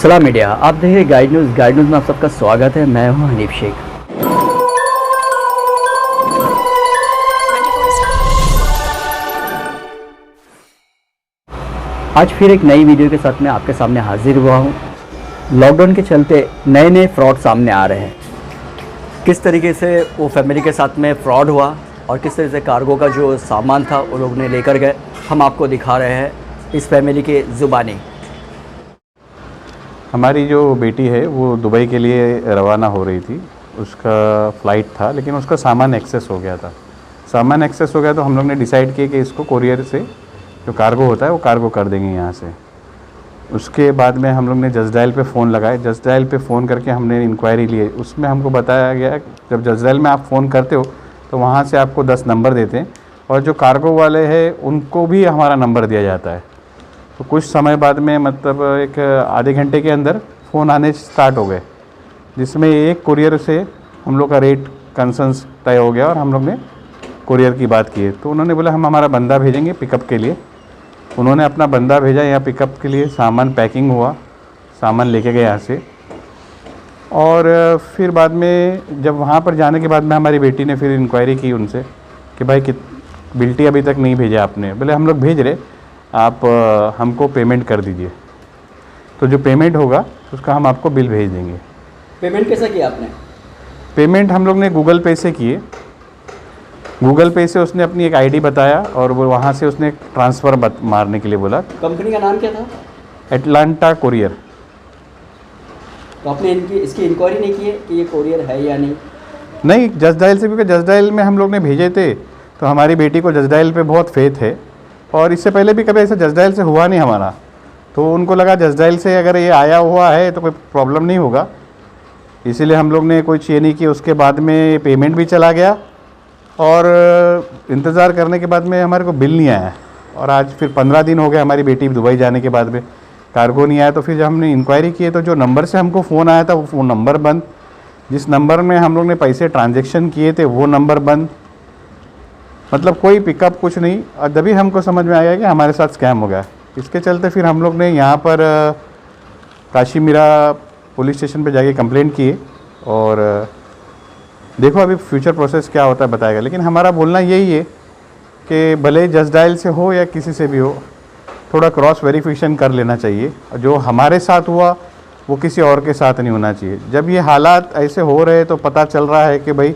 सलाम मीडिया, आप देख रहे गाइड न्यूज़। गाइड न्यूज़ में आप सबका स्वागत है। मैं हूं हनीफ शेख। आज फिर एक नई वीडियो के साथ मैं आपके सामने हाजिर हुआ हूं। लॉकडाउन के चलते नए नए फ्रॉड सामने आ रहे हैं। किस तरीके से वो फैमिली के साथ में फ्रॉड हुआ और किस तरह से कार्गो का जो सामान था वो लोग ने लेकर गए, हम आपको दिखा रहे हैं इस फैमिली के ज़ुबानी। हमारी जो बेटी है वो दुबई के लिए रवाना हो रही थी। उसका फ़्लाइट था लेकिन उसका सामान एक्सेस हो गया था। सामान एक्सेस हो गया तो हम लोग ने डिसाइड किया कि इसको कोरियर से जो कार्गो होता है वो कार्गो कर देंगे यहाँ से। उसके बाद में हम लोग ने जस्ट डायल पे फ़ोन लगाए। जस्ट डायल पे फ़ोन करके हमने इंक्वायरी ली। उसमें हमको बताया गया जब जस्ट डायल में आप फ़ोन करते हो तो वहाँ से आपको 10 नंबर देते हैं और जो कार्गो वाले हैं उनको भी हमारा नंबर दिया जाता है। तो कुछ समय बाद में मतलब एक आधे घंटे के अंदर फ़ोन आने स्टार्ट हो गए, जिसमें एक कुरियर से हम लोग का रेट कंसर्न्स तय हो गया और हम लोग ने कुरियर की बात की। तो उन्होंने बोला हम हमारा बंदा भेजेंगे पिकअप के लिए। उन्होंने अपना बंदा भेजा यहाँ पिकअप के लिए। सामान पैकिंग हुआ, सामान लेके गए यहाँ से। और फिर बाद में जब वहाँ पर जाने के बाद में हमारी बेटी ने फिर इंक्वायरी की उनसे कि भाई बिल्टी अभी तक नहीं भेजा आपने। बोले हम लोग भेज रहे, आप हमको पेमेंट कर दीजिए। तो जो पेमेंट होगा उसका हम आपको बिल भेज देंगे। पेमेंट कैसा किया आपने? पेमेंट हम लोग ने गूगल पे से किए। गूगल पे से उसने अपनी एक आईडी बताया और वो वहाँ से उसने ट्रांसफ़र मारने के लिए बोला। कंपनी का नाम क्या था? Atlanta courier. तो आपने इसकी इंक्वायरी नहीं की है कि ये कोरियर है या नहीं? नहीं, जस्ट डायल से, क्योंकि जस्ट डायल में हम लोग ने भेजे थे तो हमारी बेटी को जस्ट डायल पे बहुत फेथ है और इससे पहले भी कभी ऐसा जस्ट डायल से हुआ नहीं हमारा। तो उनको लगा जस्ट डायल से अगर ये आया हुआ है तो कोई प्रॉब्लम नहीं होगा, इसीलिए हम लोग ने कोई चेक नहीं किया। उसके बाद में पेमेंट भी चला गया और इंतज़ार करने के बाद में हमारे को बिल नहीं आया। और आज फिर 15 दिन हो गए हमारी बेटी दुबई जाने के बाद में, कार्गो नहीं आया। तो फिर जब हमने इंक्वायरी की तो जो नंबर से हमको फ़ोन आया था वो फ़ोन नंबर बंद, जिस नंबर में हम लोग ने पैसे ट्रांजेक्शन किए थे वो नंबर बंद, मतलब कोई पिकअप कुछ नहीं। और तभी हमको समझ में आया कि हमारे साथ स्कैम हो गया। इसके चलते फिर हम लोग ने यहाँ पर काशीमीरा पुलिस स्टेशन पे जाके कंप्लेंट की और देखो अभी फ्यूचर प्रोसेस क्या होता है बताएगा। लेकिन हमारा बोलना यही है कि भले जस्ट डायल से हो या किसी से भी हो, थोड़ा क्रॉस वेरिफिकेशन कर लेना चाहिए। जो हमारे साथ हुआ वो किसी और के साथ नहीं होना चाहिए। जब ये हालात ऐसे हो रहे तो पता चल रहा है कि भाई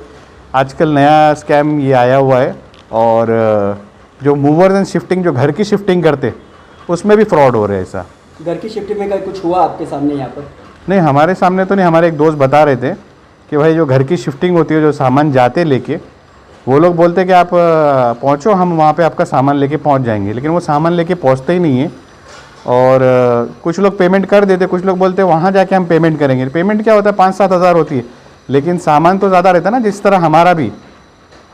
आजकल नया स्कैम ये आया हुआ है और जो मूवर्स एंड शिफ्टिंग, जो घर की शिफ्टिंग करते उसमें भी फ्रॉड हो रहे हैं। ऐसा घर की शिफ्टिंग में कुछ हुआ आपके सामने यहाँ पर? नहीं, हमारे सामने तो नहीं। हमारे एक दोस्त बता रहे थे कि भाई जो घर की शिफ्टिंग होती है, जो सामान जाते लेके, वो लोग बोलते कि आप पहुँचो, हम वहाँ पे आपका सामान लेके पहुँच जाएंगे। लेकिन वो सामान लेके पहुँचते ही नहीं है और कुछ लोग पेमेंट कर देते, कुछ लोग बोलते हैं वहाँ जाके हम पेमेंट करेंगे। पेमेंट क्या होता है, 5-7 हज़ार होती है, लेकिन सामान तो ज़्यादा रहता है ना। जिस तरह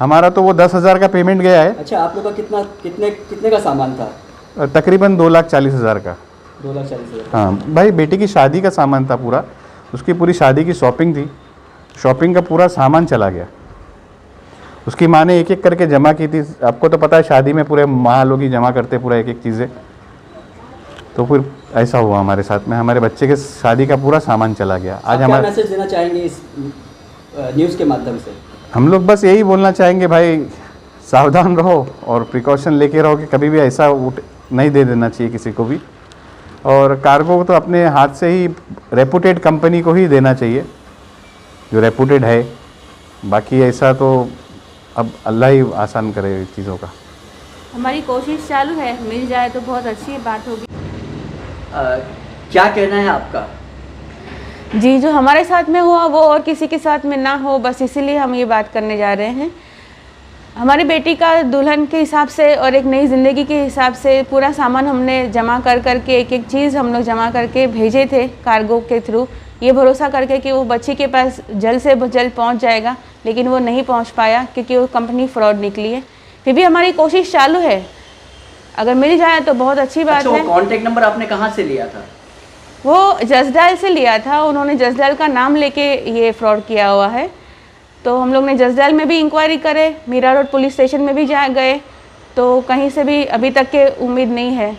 हमारा तो वो 10,000 का पेमेंट गया है। अच्छा, आप लोग का कितने का सामान था? तकरीबन 2,40,000 का। 2,40,000? हाँ भाई, बेटी की शादी का सामान था पूरा। उसकी पूरी शादी की शॉपिंग थी, शॉपिंग का पूरा सामान चला गया। उसकी माँ ने एक एक करके जमा की थी। आपको तो पता है शादी में पूरे माँ लोग ही जमा करते पूरा एक एक चीज़ें। तो फिर ऐसा हुआ हमारे साथ में, हमारे बच्चे के शादी का पूरा सामान चला गया। आज हमारा मैसेज देना चाहेंगे इस न्यूज़ के माध्यम से? हम लोग बस यही बोलना चाहेंगे भाई, सावधान रहो और प्रिकॉशन लेके रहो कि कभी भी ऐसा नहीं दे देना चाहिए किसी को भी। और कार्गो को तो अपने हाथ से ही रेपुटेड कंपनी को ही देना चाहिए जो रेपुटेड है। बाकी ऐसा तो अब अल्लाह ही आसान करे इस चीज़ों का। हमारी कोशिश चालू है, मिल जाए तो बहुत अच्छी बात होगी। क्या कहना है आपका? जी, जो हमारे साथ में हुआ वो और किसी के साथ में ना हो, बस इसीलिए हम ये बात करने जा रहे हैं। हमारी बेटी का दुल्हन के हिसाब से और एक नई ज़िंदगी के हिसाब से पूरा सामान हमने जमा कर करके, एक एक चीज़ हम लोग जमा करके भेजे थे कार्गो के थ्रू, ये भरोसा करके कि वो बच्ची के पास जल्द से जल्द पहुंच जाएगा। लेकिन वो नहीं पहुंच पाया क्योंकि वो कंपनी फ्रॉड निकली है। फिर भी हमारी कोशिश चालू है, अगर मिल जाए तो बहुत अच्छी बात है। कॉन्टैक्ट नंबर आपने कहाँ से लिया था? वो जस्ट डायल से लिया था। उन्होंने जस्ट डायल का नाम लेके ये फ्रॉड किया हुआ है। तो हम लोग ने जस्ट डायल में भी इंक्वायरी करे, मीरा रोड पुलिस स्टेशन में भी गए, तो कहीं से भी अभी तक के उम्मीद नहीं है।